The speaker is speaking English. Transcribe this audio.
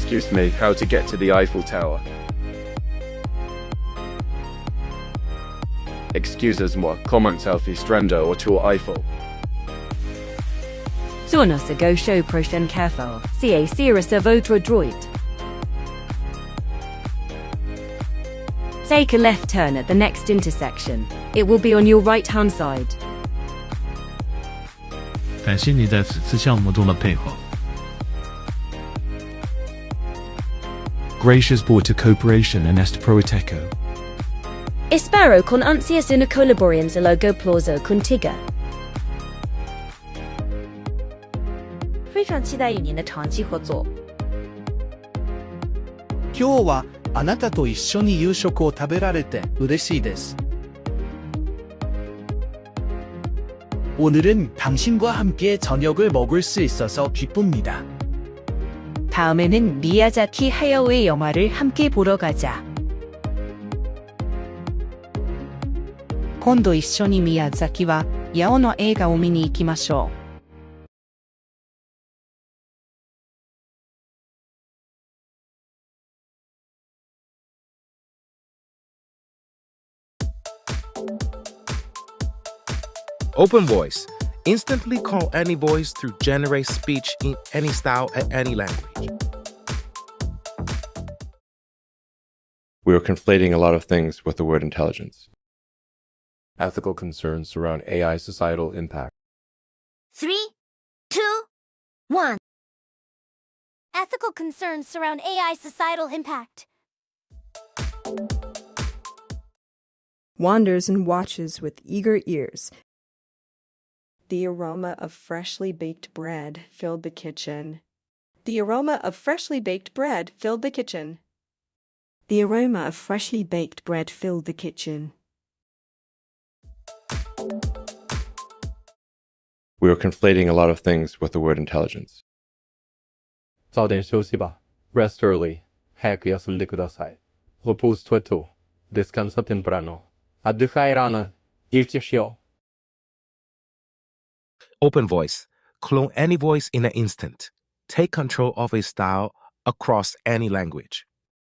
Excuse me, how to get to the Eiffel Tower? Excusez-moi, comment selfie strendo autour Eiffel? Sur se gauche prochaine carrefour, c'est sur votre droite. Take a left turn at the next intersection. It will be on your right-hand side. 感谢你在此次项目中的配合。Gracias por tu cooperación en este proyecto. Espero con ansias una colaboración a largo plazo contigo. 非常期待与您的长期合作。今日はあなたと一緒に夕食を食べられて嬉しいです。 오늘은 당신과 함께 저녁을 먹을 수 있어서 기쁩니다. 다음에는 미야자키 하야오의 영화를 함께 보러 가자. 今度一緒に宮崎はヤオの映画を見に行きましょう。 OpenVoice. Instantly call any voice through generate speech in any style at any language. We are conflating a lot of things with the word intelligence. Ethical concerns around AI societal impact. 3, 2, 1. Ethical concerns surround AI societal impact. Wanders and watches with eager ears. The aroma of freshly baked bread filled the kitchen. The aroma of freshly baked bread filled the kitchen. The aroma of freshly baked bread filled the kitchen. We are conflating a lot of things with the word intelligence. 早点休息吧 Rest early.早く休んでください Repose-toi tôt. Descansa temprano. Отдыхай рано. Irtiashio. OpenVoice. Clone any voice in an instant. Take control of a style across any language.